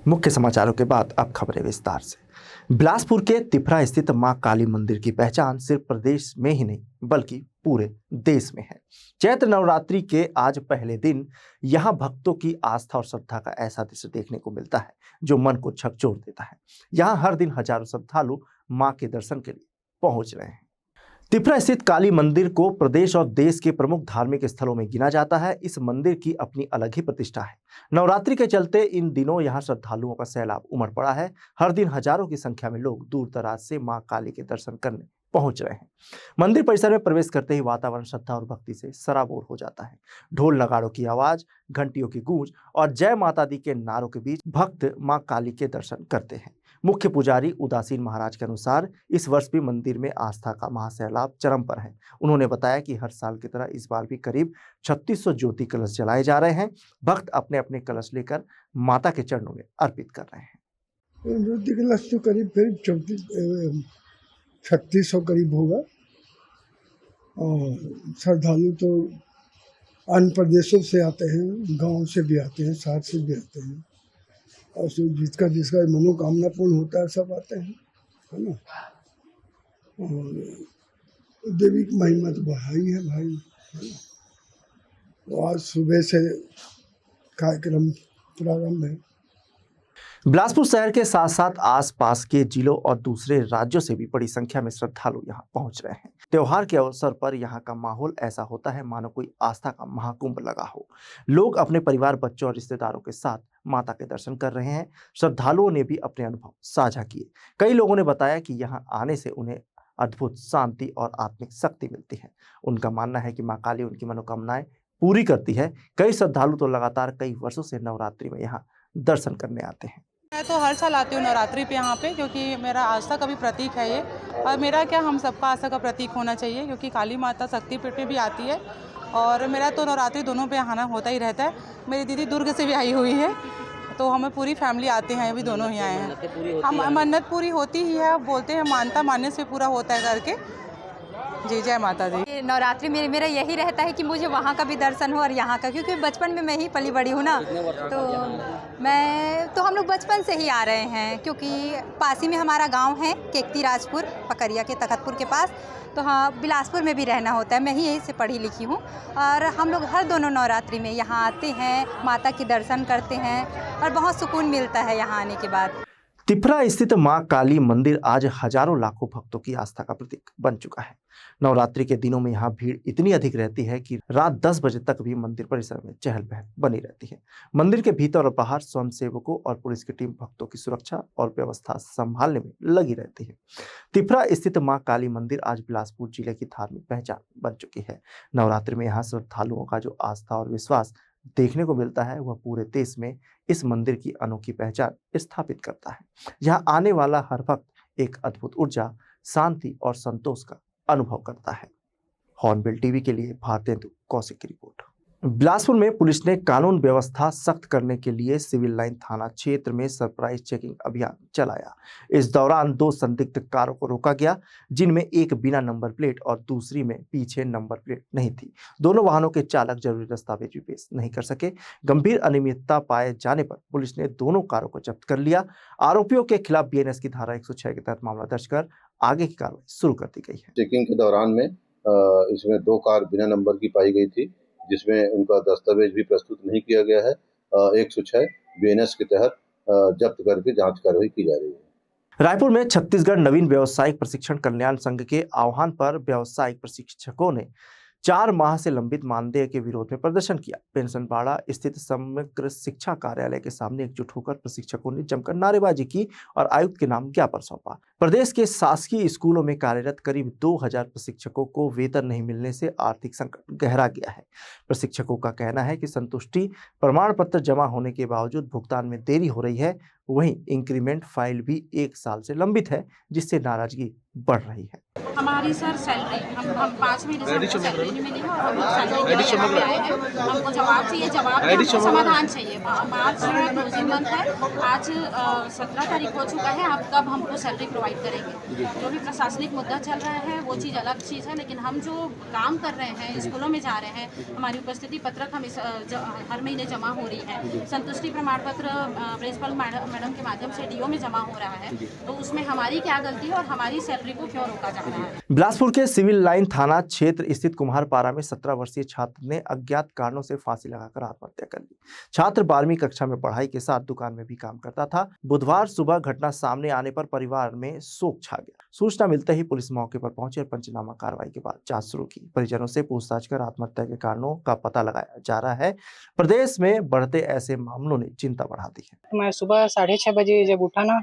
मुख्य समाचारों के बाद अब खबरें विस्तार से। बिलासपुर के तिफरा स्थित मां काली मंदिर की पहचान सिर्फ प्रदेश में ही नहीं बल्कि पूरे देश में है। चैत्र नवरात्रि के आज पहले दिन यहां भक्तों की आस्था और श्रद्धा का ऐसा दृश्य देखने को मिलता है जो मन को झकझोर देता है। यहां हर दिन हजारों श्रद्धालु मां के दर्शन के लिए पहुंच रहे हैं। तिफरा स्थित काली मंदिर को प्रदेश और देश के प्रमुख धार्मिक स्थलों में गिना जाता है। इस मंदिर की अपनी अलग ही प्रतिष्ठा है। नवरात्रि के चलते इन दिनों यहां श्रद्धालुओं का सैलाब उमड़ पड़ा है। हर दिन हजारों की संख्या में लोग दूर दराज से मां काली के दर्शन करने पहुंच रहे हैं। मंदिर परिसर में प्रवेश करते ही वातावरण श्रद्धा और भक्ति से सराबोर हो जाता है। ढोल नगाड़ों की आवाज, घंटियों की गूंज और जय माता दी के नारों के बीच भक्त मां काली के दर्शन करते हैं। मुख्य पुजारी उदासीन महाराज के अनुसार इस वर्ष भी मंदिर में आस्था का महासैलाब चरम पर है। उन्होंने बताया कि हर साल की तरह इस बार भी करीब 3600 ज्योति कलश जलाए जा रहे हैं। भक्त अपने अपने कलश लेकर माता के चरणों में अर्पित कर रहे हैं। ज्योति कलश तो करीब 3600 करीब होगा और श्रद्धालु तो अन्य प्रदेशों से आते हैं, गांव से भी आते हैं, शहर से भी आते हैं और जिसका मनोकामना पूर्ण होता है सब आते हैं, है ना। और देवी की महिमा तो बढ़ाई है भाई, है ना। तो आज सुबह से कार्यक्रम प्रारंभ है। बिलासपुर शहर के साथ साथ आसपास के जिलों और दूसरे राज्यों से भी बड़ी संख्या में श्रद्धालु यहां पहुंच रहे हैं। त्योहार के अवसर पर यहां का माहौल ऐसा होता है मानो कोई आस्था का महाकुंभ लगा हो। लोग अपने परिवार, बच्चों और रिश्तेदारों के साथ माता के दर्शन कर रहे हैं। श्रद्धालुओं ने भी अपने अनुभव साझा किए। कई लोगों ने बताया कि यहाँ आने से उन्हें अद्भुत शांति और आत्मिक शक्ति मिलती है। उनका मानना है कि मां काली उनकी मनोकामनाएं पूरी करती है। कई श्रद्धालु तो लगातार कई वर्षों से नवरात्रि में यहाँ दर्शन करने आते हैं। मैं तो हर साल आती हूँ नवरात्रि पे यहाँ पे, क्योंकि मेरा आस्था का भी प्रतीक है ये। और मेरा क्या, हम सबका आस्था का प्रतीक होना चाहिए, क्योंकि काली माता शक्तिपीठ पे भी आती है और मेरा तो नवरात्रि दोनों पे आना होता ही रहता है। मेरी दीदी दुर्ग से भी आई हुई है, तो हमें पूरी फैमिली आते हैं, अभी दोनों ही आए हैं। हम मन्नत पूरी होती ही है, बोलते हैं मानता मानने से पूरा होता है करके। जी, जय माता दी। नवरात्रि में मेरा यही रहता है कि मुझे वहाँ का भी दर्शन हो और यहाँ का, क्योंकि बचपन में मैं ही पली बड़ी हूँ ना, तो हम लोग बचपन से ही आ रहे हैं, क्योंकि पास ही में हमारा गांव है केकती राजपुर, पकरिया के तखतपुर के पास। तो हाँ, बिलासपुर में भी रहना होता है। मैं ही यहीं से पढ़ी लिखी हूँ और हम लोग हर दोनों नवरात्रि में यहाँ आते हैं, माता के दर्शन करते हैं और बहुत सुकून मिलता है यहाँ आने के बाद। तिफरा स्थित मां काली मंदिर आज हजारों लाखों भक्तों की आस्था का प्रतीक बन चुका है। नवरात्रि के दिनों में यहाँ भीड़ इतनी अधिक रहती है कि रात 10 बजे तक भी मंदिर परिसर में चहल पहल बनी रहती है। मंदिर के भीतर और बाहर स्वयंसेवकों और पुलिस की टीम भक्तों की सुरक्षा और व्यवस्था संभालने में लगी रहती है। तिफरा स्थित मां काली मंदिर आज बिलासपुर जिले की धार्मिक पहचान बन चुकी है। नवरात्रि में यहाँ श्रद्धालुओं का जो आस्था और विश्वास देखने को मिलता है वह पूरे देश में इस मंदिर की अनोखी पहचान स्थापित करता है। यहाँ आने वाला हर भक्त एक अद्भुत ऊर्जा, शांति और संतोष का अनुभव करता है। हॉर्नबिल टीवी के लिए भारतेंदु कौशिक की रिपोर्ट। बिलासपुर में पुलिस ने कानून व्यवस्था सख्त करने के लिए सिविल लाइन थाना क्षेत्र में सरप्राइज चेकिंग अभियान चलाया। इस दौरान 2 संदिग्ध कारों को रोका गया, जिनमें एक बिना नंबर प्लेट और दूसरी में पीछे नंबर प्लेट नहीं थी। दोनों वाहनों के चालक जरूरी दस्तावेज भी पेश नहीं कर सके। गंभीर अनियमितता पाए जाने पर पुलिस ने दोनों कारों को जब्त कर लिया। आरोपियों के खिलाफ बीएनएस की धारा 106 के तहत मामला दर्ज कर आगे की कार्रवाई शुरू कर दी गई है। चेकिंग के दौरान में इसमें 2 कार बिना नंबर की पाई गई थी, जिसमें उनका दस्तावेज भी प्रस्तुत नहीं किया गया है। 106 बीएनएस के तहत जब्त करके जांच कार्रवाई की जा रही है। रायपुर में छत्तीसगढ़ नवीन व्यावसायिक प्रशिक्षण कल्याण संघ के आह्वान पर व्यावसायिक प्रशिक्षकों ने 4 माह से लंबित मानदेय के विरोध में प्रदर्शन किया। पेंशनपाड़ा स्थित समग्र शिक्षा कार्यालय के सामने एकजुट होकर प्रशिक्षकों ने जमकर नारेबाजी की और आयुक्त के नाम ज्ञापन सौंपा। प्रदेश के शासकीय स्कूलों में कार्यरत करीब 2000 प्रशिक्षकों को वेतन नहीं मिलने से आर्थिक संकट गहरा गया है। प्रशिक्षकों का कहना है कि संतुष्टि प्रमाण पत्र जमा होने के बावजूद भुगतान में देरी हो रही है। वहीं इंक्रीमेंट फाइल भी 1 साल से लंबित है, जिससे नाराजगी बढ़ रही है। हमारी सर सैलरी हम 5 महीने से हमको सैलरी नहीं मिली है और हम सैलरी के लिए आए हैं। हमको जवाब चाहिए, जवाब नहीं, हमको समाधान चाहिए। मार्च क्लोजिंग मंथ है, आज 17 तारीख हो चुका है। आप कब हमको सैलरी प्रोवाइड करेंगे? जो भी प्रशासनिक मुद्दा चल रहा है वो चीज़ अलग चीज़ है, लेकिन हम जो काम कर रहे हैं, स्कूलों में जा रहे हैं, हमारी उपस्थिति पत्रक हमें हर महीने जमा हो रही है, संतुष्टि प्रमाण पत्र प्रिंसिपल मैडम के माध्यम से डीओ में जमा हो रहा है, तो उसमें हमारी क्या गलती है और हमारी सैलरी को क्यों रोका जा रहा है? बिलासपुर के सिविल लाइन थाना क्षेत्र स्थित कुम्हारपारा में 17 वर्षीय छात्र ने अज्ञात कारणों से फांसी लगाकर आत्महत्या कर ली। छात्र 12वीं कक्षा में पढ़ाई के साथ दुकान में भी काम करता था। बुधवार सुबह घटना सामने आने पर परिवार में शोक छा गया। सूचना मिलते ही पुलिस मौके पर पहुंची और पंचनामा कार्रवाई के बाद जांच शुरू की। परिजनों से पूछताछ कर आत्महत्या के कारणों का पता लगाया जा रहा है। प्रदेश में बढ़ते ऐसे मामलों ने चिंता बढ़ा दी है। मैं सुबह 6:30 बजे जब उठा ना,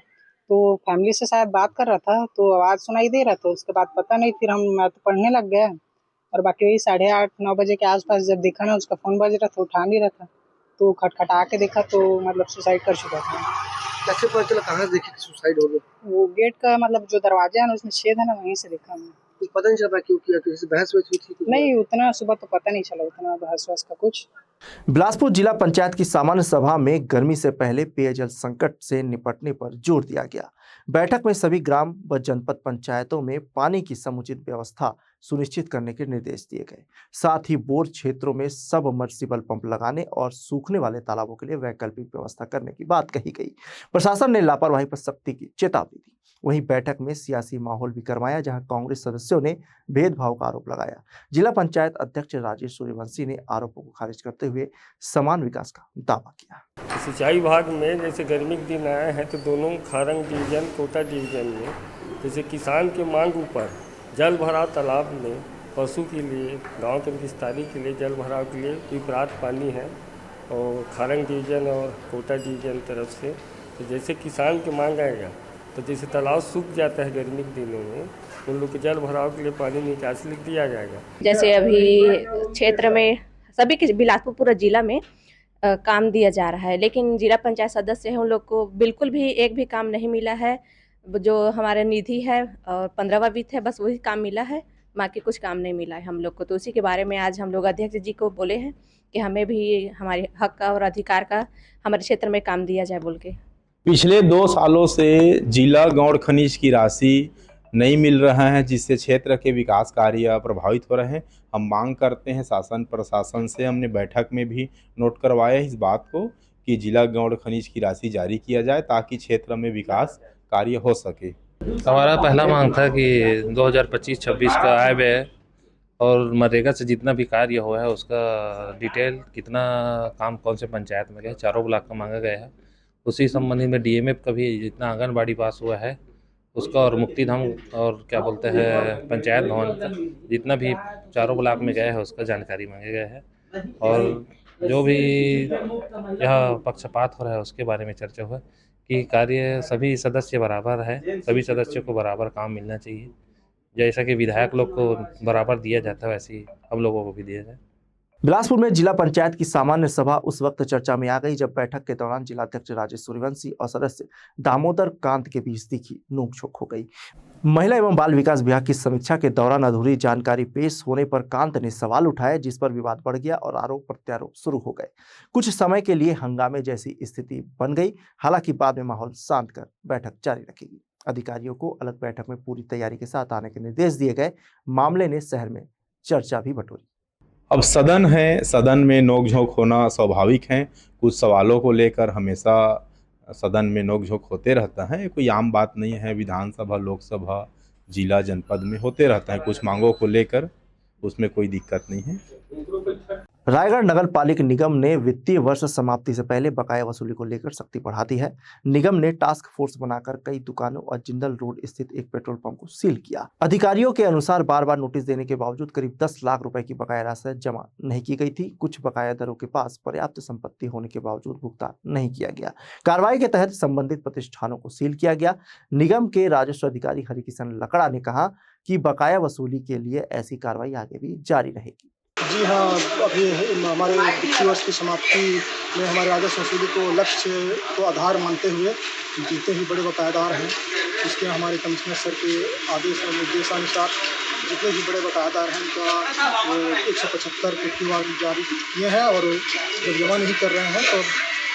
तो फैमिली से शायद बात कर रहा था, तो आवाज़ सुनाई दे रहा था। उसके बाद पता नहीं, फिर मैं तो पढ़ने लग गया और बाकी वही 8:30-9 बजे के आसपास जब देखा ना, उसका फ़ोन बज रहा था, उठा नहीं रहा था, तो खटखटा के देखा तो मतलब सुसाइड कर चुका था। कैसे पता चला, कहाँ से देखी कि सुसाइड हो गया? वो गेट का मतलब जो दरवाजा है ना, उसमें छेद है ना, वहीं से देखा मैं। कुछ पता नहीं चला क्यों किया, किसी से बहस हुई थी? नहीं, उतना सुबह तो पता नहीं चला, उतना बहस वहस का कुछ। बिलासपुर जिला पंचायत की सामान्य सभा में गर्मी से पहले पेयजल संकट से निपटने पर जोर दिया गया। बैठक में सभी ग्राम व जनपद पंचायतों में पानी की समुचित व्यवस्था सुनिश्चित करने के निर्देश दिए गए। साथ ही बोर क्षेत्रों में सबमर्सिबल पंप लगाने और सूखने वाले तालाबों के लिए वैकल्पिक व्यवस्था करने की बात कही गई। प्रशासन ने लापरवाही पर सख्ती की चेतावनी दी। वहीं बैठक में सियासी माहौल भी गरमाया, जहां कांग्रेस सदस्यों ने भेदभाव का आरोप लगाया। जिला पंचायत अध्यक्ष राजेश सूर्यवंशी ने आरोपों को खारिज करते हुए समान विकास का दावा किया। सिंचाई विभाग में जैसे गर्मी के दिन आए हैं, तो दोनों खारंग डिवीजन, कोटा डिवीजन में जैसे किसान के मांग ऊपर जल भराव तालाब में पशु के लिए, गांव के विस्तारी के लिए जल भराव के लिए विपरात पानी है और खारंग डिवीजन और कोटा डिवीजन तरफ से। तो जैसे किसान की मांग आएगा, तो जैसे तालाब सूख जाता है गर्मी के दिनों में, उन लोग के जल भराव के लिए पानी निकासी लिख दिया जाएगा। जैसे अभी क्षेत्र में सभी के बिलासपुर पूरा जिला में काम दिया जा रहा है, लेकिन जिला पंचायत सदस्य है, उन लोग को बिल्कुल भी एक भी काम नहीं मिला है। जो हमारा निधि है और 15वां वित्त है, बस वही काम मिला है, बाकी कुछ काम नहीं मिला है हम लोग को। तो उसी के बारे में आज हम लोग अध्यक्ष जी को बोले हैं कि हमें भी हमारे हक का और अधिकार का हमारे क्षेत्र में काम दिया जाए बोल के। पिछले 2 सालों से जिला गौड़ खनिज की राशि नहीं मिल रहा है, जिससे क्षेत्र के विकास कार्य प्रभावित हो रहे हैं। हम मांग करते हैं शासन प्रशासन से, हमने बैठक में भी नोट करवाया इस बात को कि जिला गौड़ खनिज की राशि जारी किया जाए ताकि क्षेत्र में विकास कार्य हो सके। हमारा पहला मांग था कि 2025-26 का आय व्यय और मनरेगा से जितना भी कार्य हुआ है उसका डिटेल, कितना काम कौन से पंचायत में गए, 4 ब्लॉक का मांगा गया है। उसी संबंधी में डीएमएफ का भी जितना आंगनबाड़ी पास हुआ है उसका, और मुक्तिधाम और क्या बोलते हैं पंचायत भवन का जितना भी 4 ब्लॉक में गया है उसका जानकारी मांगे गए है। और जो भी यह पक्षपात हो रहा है उसके बारे में चर्चा हुआ कि कार्य सभी सदस्य बराबर है, सभी सदस्यों को बराबर काम मिलना चाहिए। जैसा कि विधायक लोग को बराबर दिया जाता है, वैसे ही हम लोगों को भी दिया जाए। बिलासपुर में जिला पंचायत की सामान्य सभा उस वक्त चर्चा में आ गई जब बैठक के दौरान जिलाध्यक्ष राजेश सूर्यवंशी और सदस्य दामोदर कांत के बीच तीखी नोकझोंक हो गई। महिला एवं बाल विकास विभाग की समीक्षा के दौरान अधूरी जानकारी पेश होने पर कांत ने सवाल उठाए, जिस पर विवाद बढ़ गया और आरोप प्रत्यारोप शुरू हो गए। कुछ समय के लिए हंगामे जैसी स्थिति बन गई। हालांकि बाद में माहौल शांत कर बैठक जारी रखेगी। अधिकारियों को अलग बैठक में पूरी तैयारी के साथ आने के निर्देश दिए गए। मामले ने शहर में चर्चा भी बटोरी। अब सदन है, सदन में नोकझोंक होना स्वाभाविक है। कुछ सवालों को लेकर हमेशा सदन में नोकझोंक होते रहता है, कोई आम बात नहीं है। विधानसभा, लोकसभा, जिला, जनपद में होते रहता है कुछ मांगों को लेकर, उसमें कोई दिक्कत नहीं है। रायगढ़ नगर पालिक निगम ने वित्तीय वर्ष समाप्ति से पहले बकाया वसूली को लेकर सख्ती बढ़ा दी है। निगम ने टास्क फोर्स बनाकर कई दुकानों और जिंदल रोड स्थित एक पेट्रोल पंप को सील किया। अधिकारियों के अनुसार बार बार नोटिस देने के बावजूद करीब 10 लाख रुपए की बकाया राशि जमा नहीं की गई थी। कुछ बकायादारों के पास पर्याप्त संपत्ति होने के बावजूद भुगतान नहीं किया गया। कार्रवाई के तहत संबंधित प्रतिष्ठानों को सील किया गया। निगम के राजस्व अधिकारी हरिकिशन लकड़ा ने कहा कि बकाया वसूली के लिए ऐसी कार्रवाई आगे भी जारी रहेगी। जी हाँ, अभी हमारे वित्तीय वर्ष की समाप्ति में हमारे राजस्व वसूली को लक्ष्य को आधार मानते हुए जितने भी बड़े बकायादार हैं इसके हमारे कमिश्नर सर के आदेश और निर्देशानुसार जितने भी बड़े बकायादार हैं उनका 175 किट्टीवार जारी किए हैं और जब जमा नहीं कर रहे हैं तो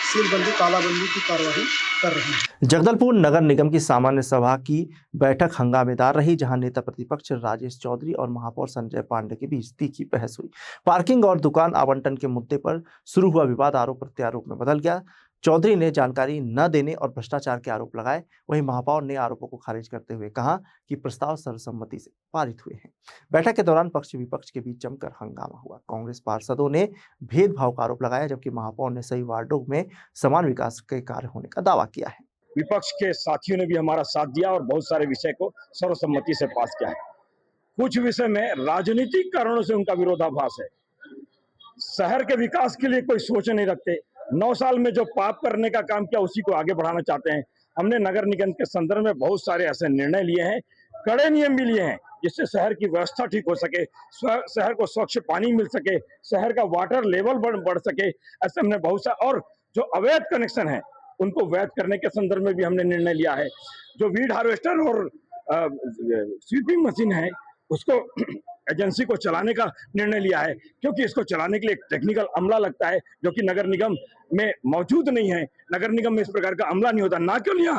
सीलबंदी तालाबंदी की कार्रवाई कर रहे हैं। जगदलपुर नगर निगम की सामान्य सभा की बैठक हंगामेदार रही, जहां नेता प्रतिपक्ष राजेश चौधरी और महापौर संजय पांडे के बीच तीखी बहस हुई। पार्किंग और दुकान आवंटन के मुद्दे पर शुरू हुआ विवाद आरोप प्रत्यारोप में बदल गया। चौधरी ने जानकारी न देने और भ्रष्टाचार के आरोप लगाए, वहीं महापौर ने आरोपों को खारिज करते हुए कहा कि प्रस्ताव सर्वसम्मति से पारित हुए हैं। बैठक के दौरान पक्ष विपक्ष के बीच जमकर हंगामा हुआ। कांग्रेस पार्षदों ने भेदभाव का आरोप लगाया, जबकि महापौर ने सही वार्डों में समान विकास के कार्य होने का दावा किया है। विपक्ष के साथियों ने भी हमारा साथ दिया और बहुत सारे विषय को सर्वसम्मति से पास किया है। कुछ विषय में राजनीतिक कारणों से उनका विरोधाभास है। शहर के विकास के लिए कोई सोच नहीं रखते। 9 साल में जो पाप करने का काम किया उसी को आगे बढ़ाना चाहते हैं। हमने नगर निगम के संदर्भ में बहुत सारे ऐसे निर्णय लिए हैं, कड़े नियम भी लिए हैं, जिससे शहर की व्यवस्था ठीक हो सके, शहर को स्वच्छ पानी मिल सके, शहर का वाटर लेवल बढ़ सके। ऐसे हमने बहुत सा, और जो अवैध कनेक्शन है उनको वैध करने के संदर्भ में भी हमने निर्णय लिया है। जो वीड हार्वेस्टर और स्वीपिंग मशीन है उसको एजेंसी को चलाने का निर्णय लिया है, क्योंकि इसको चलाने के लिए एक टेक्निकल अमला लगता है जो कि नगर निगम में मौजूद नहीं है। नगर निगम में इस प्रकार का अमला नहीं होता। ना क्यों लिया,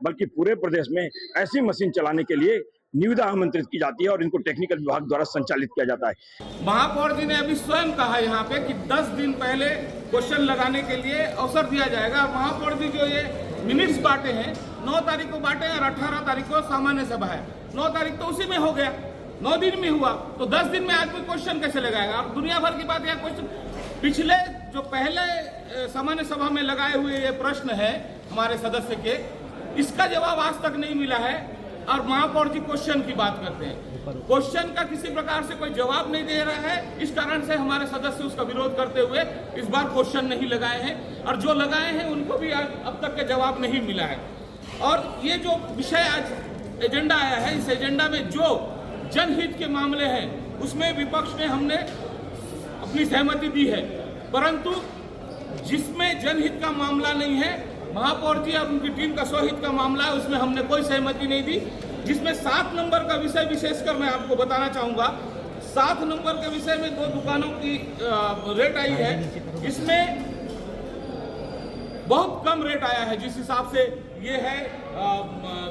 बल्कि पूरे प्रदेश में ऐसी मशीन चलाने के लिए निविदा आमंत्रित की जाती है और इनको टेक्निकल विभाग द्वारा संचालित किया जाता है। महापौर जी ने अभी स्वयं कहा यहाँ पे कि 10 दिन पहले क्वेश्चन लगाने के लिए अवसर दिया जाएगा। महापौर जी जो ये मिनट्स बांटे हैं 9 तारीख को बांटे और 18 तारीख को सामान्य सभा है। 9 तारीख तो उसी में हो गया, 9 दिन में हुआ, तो 10 दिन में आदमी क्वेश्चन कैसे लगाएगा। और दुनिया भर की बात है, क्वेश्चन पिछले जो पहले सामान्य सभा में लगाए हुए ये प्रश्न है हमारे सदस्य के, इसका जवाब आज तक नहीं मिला है। और महापौर जी क्वेश्चन की बात करते हैं, क्वेश्चन का किसी प्रकार से कोई जवाब नहीं दे रहा है। इस कारण से हमारे सदस्य उसका विरोध करते हुए इस बार क्वेश्चन नहीं लगाए हैं, और जो लगाए हैं उनको भी अब तक के जवाब नहीं मिला है। और ये जो विषय आज एजेंडा आया है, इस एजेंडा में जो जनहित के मामले हैं उसमें विपक्ष ने हमने अपनी सहमति दी है, परंतु जिसमें जनहित का मामला नहीं है, महापौर जी और उनकी टीम का स्वहित का मामला है, उसमें हमने कोई सहमति नहीं दी। जिसमें 7 नंबर का विषय विशेषकर मैं आपको बताना चाहूँगा। 7 नंबर के विषय में 2 दुकानों की रेट आई है, इसमें बहुत कम रेट आया है। जिस हिसाब से ये है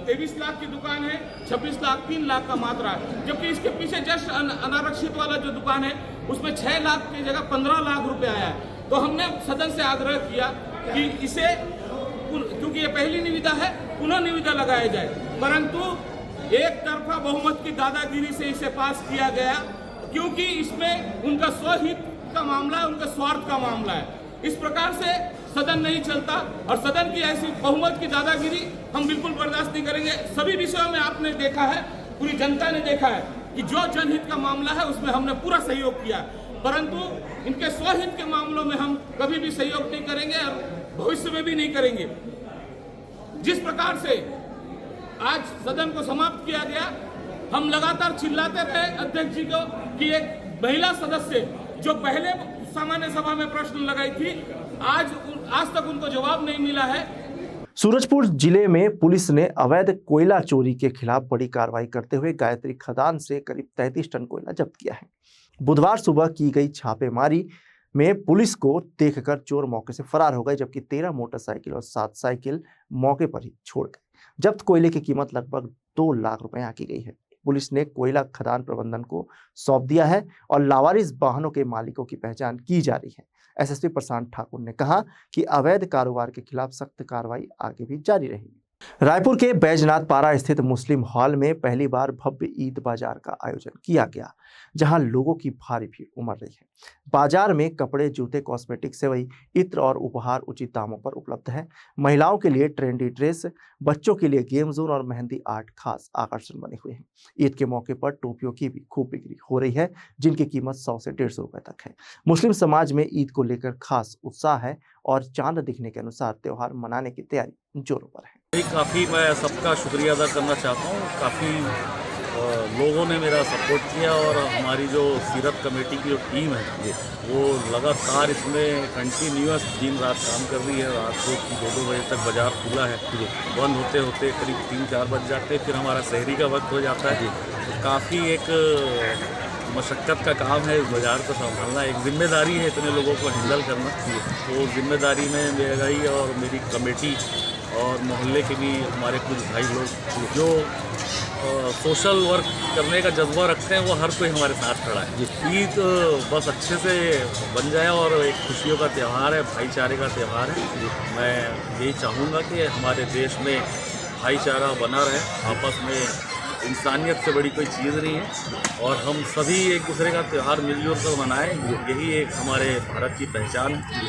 23 लाख की दुकान है, 26 लाख 3 लाख का मात्रा है, जबकि इसके पीछे जस्ट अनारक्षित वाला जो दुकान है उसमें 6 लाख की जगह 15 लाख रुपए आया है। तो हमने सदन से आग्रह किया कि इसे, क्योंकि ये पहली निविदा है, पुनः निविदा लगाया जाए, परंतु एक तरफा बहुमत की दादागिरी से इसे पास किया गया, क्योंकि इसमें उनका स्वहित का मामला है, उनका स्वार्थ का मामला है। इस प्रकार से सदन नहीं चलता, और सदन की ऐसी बहुमत की दादागिरी हम बिल्कुल बर्दाश्त नहीं करेंगे। सभी विषयों में आपने देखा है, पूरी जनता ने देखा है कि जो जनहित का मामला है उसमें हमने पूरा सहयोग किया, परंतु इनके स्वहित के मामलों में हम कभी भी सहयोग नहीं करेंगे और भविष्य में भी नहीं करेंगे। जिस प्रकार से आज सदन को समाप्त किया गया, हम लगातार चिल्लाते रहे अध्यक्ष जी को कि एक महिला सदस्य जो पहले सामान्य सभा में प्रश्न लगाई थी, आज तक उनको जवाब नहीं मिला है। सूरजपुर जिले में पुलिस ने अवैध कोयला चोरी के खिलाफ बड़ी कार्रवाई करते हुए गायत्री खदान से करीब 33 टन कोयला जब्त किया है। बुधवार सुबह की गई छापेमारी में पुलिस को देखकर चोर मौके से फरार हो गए, जबकि 13 मोटरसाइकिल और 7 साइकिल मौके पर ही छोड़ गए। जब्त कोयले की कीमत लगभग 2 लाख रुपए आंकी गई है। पुलिस ने कोयला खदान प्रबंधन को सौंप दिया है और लावारिस वाहनों के मालिकों की पहचान की जा रही है। एसएसपी प्रशांत ठाकुर ने कहा कि अवैध कारोबार के खिलाफ सख्त कार्रवाई आगे भी जारी रहेगी। रायपुर के बैजनाथ पारा स्थित मुस्लिम हॉल में पहली बार भव्य ईद बाजार का आयोजन किया गया, जहां लोगों की भारी भीड़ उमड़ रही है। बाजार में कपड़े, जूते, कॉस्मेटिक, सेवई, इत्र और उपहार उचित दामों पर उपलब्ध है। महिलाओं के लिए ट्रेंडी ड्रेस, बच्चों के लिए गेम जोन और मेहंदी आर्ट खास आकर्षण बने हुए हैं। ईद के मौके पर टोपियों की भी खूब बिक्री हो रही है, जिनकी कीमत 100 से 150 रुपए तक है। मुस्लिम समाज में ईद को लेकर खास उत्साह है और चांद दिखने के अनुसार त्योहार मनाने की तैयारी जोरों पर है। काफ़ी मैं सबका शुक्रिया अदा करना चाहता हूँ। काफ़ी लोगों ने मेरा सपोर्ट किया और हमारी जो सीरत कमेटी की जो टीम है वो लगातार इसमें कंटिन्यूअस दिन रात काम कर रही है। रात को 2-2 बजे तक बाज़ार खुला है, बंद होते होते करीब 3-4 बज जाते, फिर हमारा शहरी का वक्त हो जाता है। तो काफ़ी एक मशक्क़त का काम है इस बाज़ार को संभालना, एक जिम्मेदारी है इतने लोगों को हैंडल करना। तो जिम्मेदारी में मेरी और मेरी कमेटी और मोहल्ले के भी हमारे कुछ भाई लोग जो सोशल वर्क करने का जज्बा रखते हैं वो हर कोई हमारे साथ खड़ा है। ईद बस अच्छे से बन जाए और एक खुशियों का त्यौहार है, भाईचारे का त्यौहार है। मैं यही चाहूँगा कि हमारे देश में भाईचारा बना रहे, आपस में इंसानियत से बड़ी कोई चीज़ नहीं है और हम सभी एक दूसरे का त्यौहार मिलजुल कर मनाएं, यही एक हमारे भारत की पहचान है।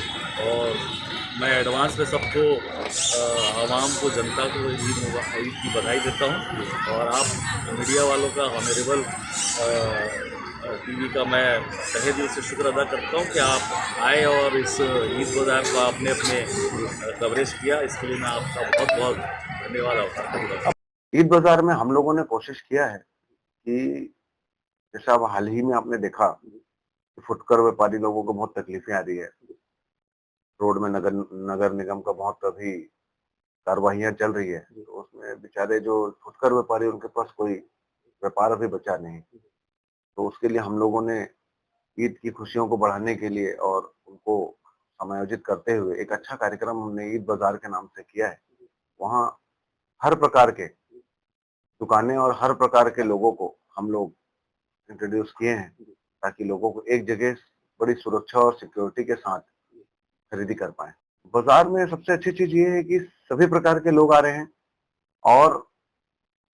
और मैं एडवांस में सबको आवाम को, जनता को ईद की बधाई देता हूँ। और आप मीडिया वालों का, ऑनरेबल टीवी का मैं तहे दिल से शुक्र अदा करता हूँ कि आप आए और इस ईद बाज़ार को आपने अपने कवरेज किया। इसके लिए मैं आपका बहुत बहुत धन्यवाद करता हूँ। ईद बाज़ार में हम लोगों ने कोशिश किया है कि जैसा अब हाल ही में आपने देखा कि फुटकर व्यापारी लोगों को बहुत तकलीफें आ रही है, रोड में नगर निगम का बहुत अभी कार्रवाइयाँ चल रही है, तो उसमें बेचारे जो फुटकर व्यापारी उनके पास कोई व्यापार अभी बचा नहीं। तो उसके लिए हम लोगों ने ईद की खुशियों को बढ़ाने के लिए और उनको समायोजित करते हुए एक अच्छा कार्यक्रम हमने ईद बाज़ार के नाम से किया है। वहाँ हर प्रकार के दुकानें और हर प्रकार के लोगों को हम लोग इंट्रोड्यूस किए हैं ताकि लोगों को एक जगह बड़ी सुरक्षा और सिक्योरिटी के साथ खरीदी कर पाए। बाजार में सबसे अच्छी चीज ये है कि सभी प्रकार के लोग आ रहे हैं और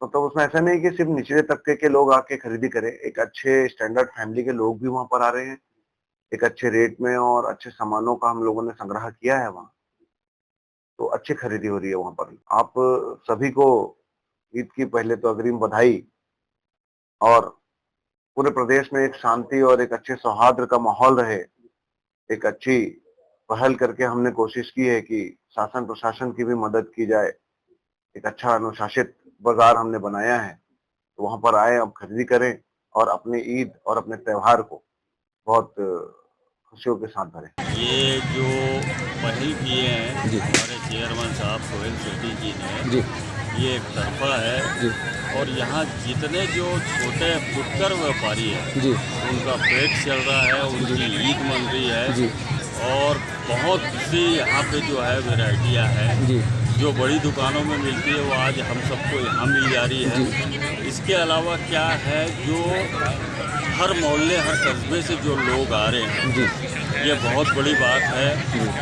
मतलब उसमें ऐसा नहीं कि सिर्फ निचले तबके के लोग आके खरीदी करें, एक अच्छे स्टैंडर्ड फैमिली के लोग भी वहां पर आ रहे हैं। एक अच्छे रेट में और अच्छे सामानों का हम लोगों ने संग्रह किया है वहाँ, तो अच्छी खरीदी हो रही है वहां पर। आप सभी को ईद की पहले तो अग्रिम बधाई और पूरे प्रदेश में एक शांति और एक अच्छे सौहार्द का माहौल रहे, एक अच्छी पहल करके हमने कोशिश की है कि शासन प्रशासन की भी मदद की जाए। एक अच्छा अनुशासित बाजार हमने बनाया है, तो वहां पर आए, अब खरीदी करें और अपनी ईद और अपने त्यौहार को बहुत खुशियों के साथ भरें। ये जो पहल किए हैं हमारे चेयरमैन साहब सोहेल सेठी जी ने, ये एक तरफा है और यहाँ जितने जो छोटे फुटकर व्यापारी हैं उनका पेट चल रहा है, उनकी ईद मन रही है और बहुत सी यहाँ पे जो है वैरायटियाँ हैं जो बड़ी दुकानों में मिलती है वो आज हम सबको यहाँ मिल जा रही है। इसके अलावा क्या है, जो हर मोहल्ले हर कस्बे से जो लोग आ रहे हैं, ये बहुत बड़ी बात है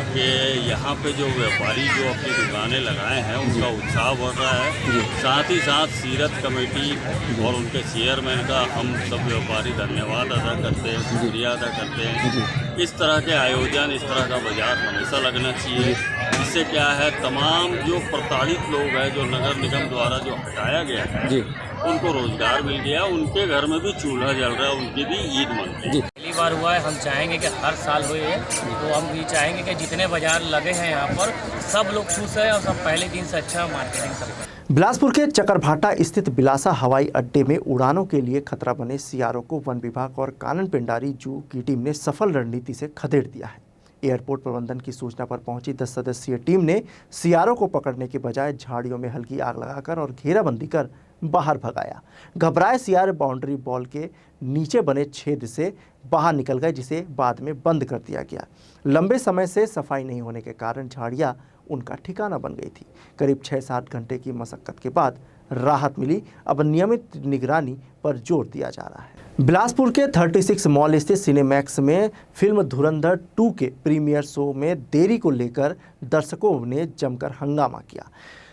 कि यहाँ पे जो व्यापारी जो अपनी दुकानें लगाए हैं उनका उत्साह बढ़ रहा है। साथ ही साथ सीरत कमेटी और उनके चेयरमैन का हम सब व्यापारी धन्यवाद अदा करते हैं, शुक्रिया अदा करते हैं। इस तरह के आयोजन, इस तरह का बाजार हमेशा लगना चाहिए। इससे क्या है, तमाम जो प्रताड़ित लोग हैं, जो नगर निगम द्वारा जो हटाया गया है, उनको रोजगार मिल गया, उनके घर में भी चूल्हा जल रहा है, उनकी भी ईद मन रही है। पहली बार हुआ है, हम चाहेंगे कि हर साल हुए, तो हम भी चाहेंगे कि जितने बाजार लगे हैं यहाँ पर सब लोग खुश हैं और सब पहले दिन से अच्छा मार्केटिंग करें। बिलासपुर के चकरभाटा स्थित बिलासा हवाई अड्डे में उड़ानों के लिए खतरा बने सीआरओ को वन विभाग और कानन पेंडारी जू की टीम ने सफल रणनीति से खदेड़ दिया है। एयरपोर्ट प्रबंधन की सूचना पर पहुंची 10 सदस्यीय टीम ने सीआरओ को पकड़ने के बजाय झाड़ियों में हल्की आग लगाकर और घेराबंदी कर बाहर भगाया। घबराए सीआरओ बाउंड्री वॉल के नीचे बने छेद से बाहर निकल गए, जिसे बाद में बंद कर दिया गया। लंबे समय से सफाई नहीं होने के कारण झाड़ियां उनका ठिकाना बन गई थी। करीब 6-7 घंटे की मशक्कत के बाद राहत मिली। अब नियमित निगरानी पर जोर दिया जा रहा है। बिलासपुर के 36 मॉल स्थित सिनेमैक्स में फिल्म धुरंधर 2 के प्रीमियर शो में देरी को लेकर दर्शकों ने जमकर हंगामा किया।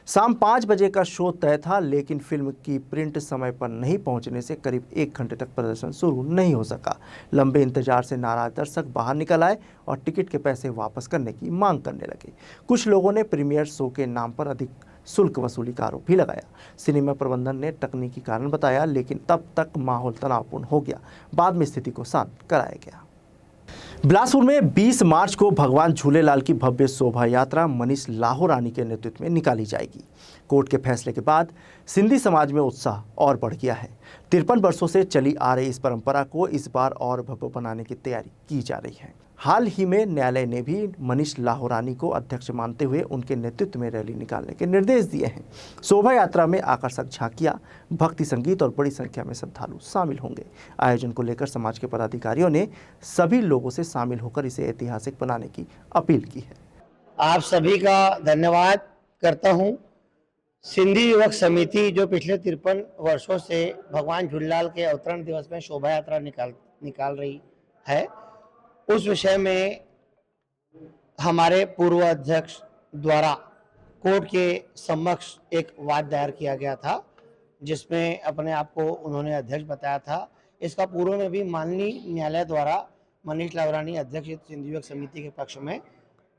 शाम 5 बजे का शो तय था, लेकिन फिल्म की प्रिंट समय पर नहीं पहुंचने से करीब 1 घंटे तक प्रदर्शन शुरू नहीं हो सका। लंबे इंतजार से नाराज दर्शक बाहर निकल आए और टिकट के पैसे वापस करने की मांग करने लगे। कुछ लोगों ने प्रीमियर शो के नाम पर अधिक शुल्क वसूली का आरोप भी लगाया। सिनेमा प्रबंधन ने तकनीकी कारण बताया, लेकिन तब तक माहौल तनावपूर्ण हो गया। बाद में स्थिति को शांत कराया गया। बिलासपुर में 20 मार्च को भगवान झूलेलाल की भव्य शोभा यात्रा मनीष लाहोरानी के नेतृत्व में निकाली जाएगी। कोर्ट के फैसले के बाद सिंधी समाज में उत्साह और बढ़ गया है। 53 वर्षों से चली आ रही इस परंपरा को इस बार और भव्य बनाने की तैयारी की जा रही है। हाल ही में न्यायालय ने भी मनीष लाहोरानी को अध्यक्ष मानते हुए उनके नेतृत्व में रैली निकालने के निर्देश दिए हैं। शोभा यात्रा में आकर्षक झांकियां, भक्ति संगीत और बड़ी संख्या में श्रद्धालु शामिल होंगे। आयोजन को लेकर समाज के पदाधिकारियों ने सभी लोगों से शामिल होकर इसे ऐतिहासिक बनाने की अपील की है। आप सभी का धन्यवाद करता हूँ। सिंधी युवक समिति जो पिछले 53 वर्षों से भगवान झूलेलाल के अवतरण दिवस में शोभा यात्रा निकाल रही है, उस विषय में हमारे पूर्व अध्यक्ष द्वारा कोर्ट के समक्ष एक वाद दायर किया गया था, जिसमें अपने आप को उन्होंने अध्यक्ष बताया था। इसका पूर्व में भी माननीय न्यायालय द्वारा मनीष लाहोरानी अध्यक्ष सिंधी युवक समिति के पक्ष में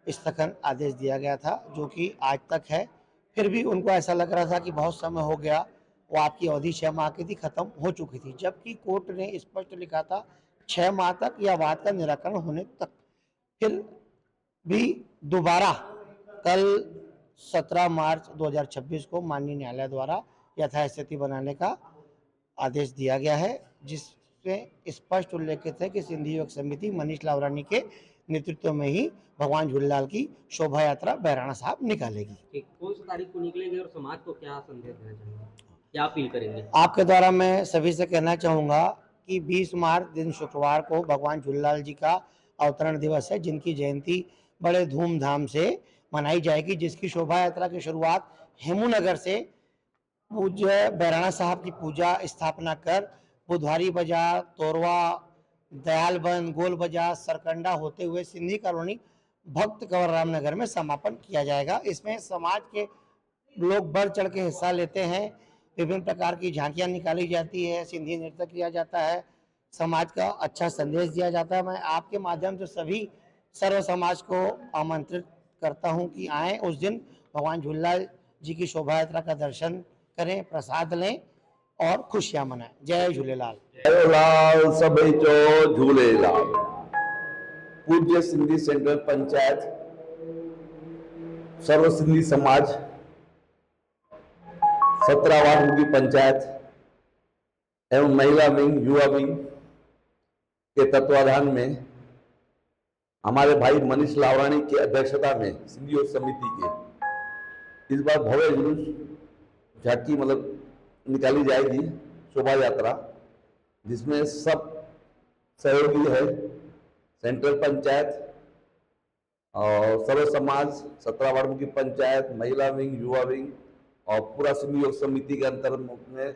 स्थगन आदेश दिया गया था, जो कि आज तक है। फिर भी उनको ऐसा लग रहा था कि बहुत समय हो गया, वो आपकी अवधि 6 माह की थी, खत्म हो चुकी थी, जबकि कोर्ट ने स्पष्ट लिखा था 6 माह तक या वाद का निराकरण होने तक। फिर भी दोबारा कल 17 मार्च 2026 को माननीय न्यायालय द्वारा यथास्थिति बनाने का आदेश दिया गया है, जिसमें स्पष्ट उल्लेखित है कि सिंधी युवक समिति मनीष लाहोरानी के नेतृत्व में ही भगवान झूलेलाल की शोभा यात्रा बहराणा साहब निकालेगी। कौन सी तारीख को निकलेगी और समाज को क्या संदेश देना चाहेंगे, क्या अपील करेंगे? आपके द्वारा मैं सभी से कहना चाहूँगा कि 20 मार्च दिन शुक्रवार को भगवान झूलेलाल जी का अवतरण दिवस है, जिनकी जयंती बड़े धूमधाम से मनाई जाएगी, जिसकी शोभा यात्रा की शुरुआत हेमूनगर से पूज्य बहराणा साहब की पूजा स्थापना कर बुधवारी बाजार, तोरवा, दयालबंद, गोल बाजार, सरकंडा होते हुए सिंधी कॉलोनी भक्त कंवर राम नगर में समापन किया जाएगा। इसमें समाज के लोग बढ़ चढ़ के हिस्सा लेते हैं। विभिन्न प्रकार की झांकियां निकाली जाती है, सिंधी नृत्य किया जाता है, समाज का अच्छा संदेश दिया जाता है। मैं आपके माध्यम से सभी सर्व समाज को आमंत्रित करता हूं कि आएँ, उस दिन भगवान झूलेलाल जी की शोभा यात्रा का दर्शन करें, प्रसाद लें और खुशियां मनाएं। जय झूलेलाल। झूलेलाल सभई चो झूलेलाल। पूज्य सिंधी सेंट्रल पंचायत, सर्व सिंधी समाज, 17 वार्ड की पंचायत एवं महिला विंग, युवा विंग के तत्वाधान में हमारे भाई मनीष लाहोरानी की अध्यक्षता में सिंधी युवक समिति के इस बार भव्य जुलूस झांकी निकाली जाएगी, शोभा यात्रा, जिसमें सब सहयोगी है, सेंट्रल पंचायत और सर्व समाज, 17 वार्ड की पंचायत, महिला विंग, युवा विंग और पूरा सिंधी युवक समिति के अंतर्गत में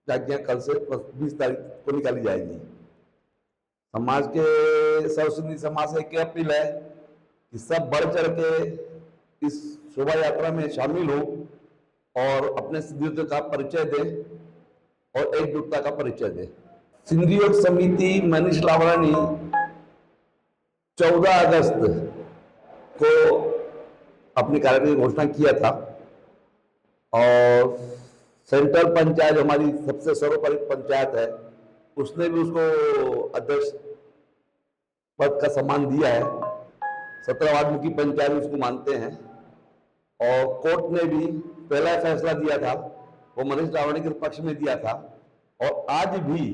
झांकियां कल से 20 तारीख को निकाली जाएंगी। समाज के सर्व सिंधी समाज से एक अपील है कि सब बढ़ चढ़ के इस शोभा यात्रा में शामिल हो और अपने सिंधित्व का परिचय दें और एकजुटता का परिचय दें। सिंधी युवक समिति मनीष लाहोरानी 14 अगस्त को अपनी कार्यक्रम की घोषणा किया था और सेंट्रल पंचायत हमारी सबसे सर्वोपरि पंचायत है, उसने भी उसको अध्यक्ष पद का सम्मान दिया है। 17 वार्ड की पंचायत उसको मानते हैं और कोर्ट ने भी पहला फैसला दिया था वो मनीष लाहोरानी के पक्ष में दिया था और आज भी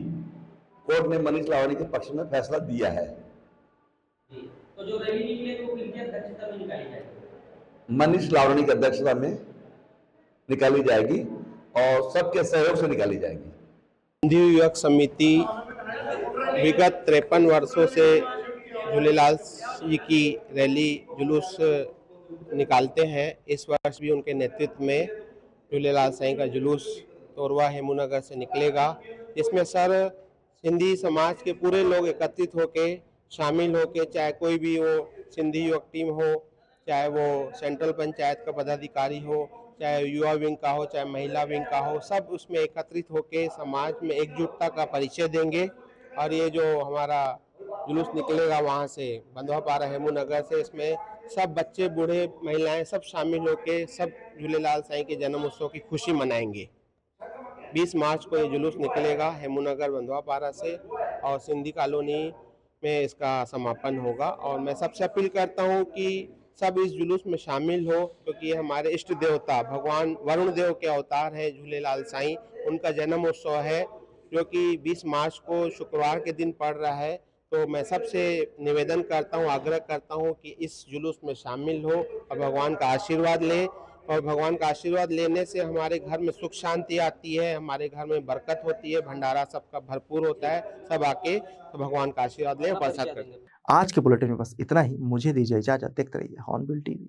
कोर्ट ने मनीष लाहोरानी के पक्ष में फैसला दिया है। तो जो रैली निकले तो किनकी अध्यक्षता में निकाली जाएगी? मनीष लाहोरानी की अध्यक्षता में निकाली जाएगी और सबके सहयोग से निकाली जाएगी। सिंधी युवक समिति विगत 53 वर्षों से झूलेलाल जी की रैली जुलूस निकालते हैं। इस वर्ष भी उनके नेतृत्व में झूलेलाल साईं का जुलूस तोरवा हेमूनगर से निकलेगा, जिसमें सर सिंधी समाज के पूरे लोग एकत्रित होके शामिल होके, चाहे कोई भी हो, सिंधी युवक टीम हो, चाहे वो सेंट्रल पंचायत का पदाधिकारी हो, चाहे युवा विंग का हो, चाहे महिला विंग का हो, सब उसमें एकत्रित होके समाज में एकजुटता का परिचय देंगे। और ये जो हमारा जुलूस निकलेगा वहाँ से बंधवापारा हेमूनगर से, इसमें सब बच्चे, बूढ़े, महिलाएं सब शामिल होके सब झूलेलाल साईं के जन्म उत्सव की खुशी मनाएंगे। 20 मार्च को ये जुलूस निकलेगा हेमूनगर बंधवापारा से और सिंधी कॉलोनी में इसका समापन होगा। और मैं सबसे अपील करता हूँ कि सब इस जुलूस में शामिल हो, क्योंकि ये हमारे इष्ट देवता भगवान वरुण देव के अवतार है झूलेलाल साईं, उनका जन्म उत्सव है जो कि 20 मार्च को शुक्रवार के दिन पड़ रहा है। तो मैं सबसे निवेदन करता हूँ, आग्रह करता हूँ कि इस जुलूस में शामिल हो और भगवान का आशीर्वाद लें। और भगवान का आशीर्वाद लेने से हमारे घर में सुख शांति आती है, हमारे घर में बरकत होती है, भंडारा सबका भरपूर होता है। सब आके तो भगवान का आशीर्वाद लें और प्रसाद करें। आज के बुलेटिन में बस इतना ही। मुझे दीजिए इजाजत। देखते रहिए हॉर्नबिल टीवी।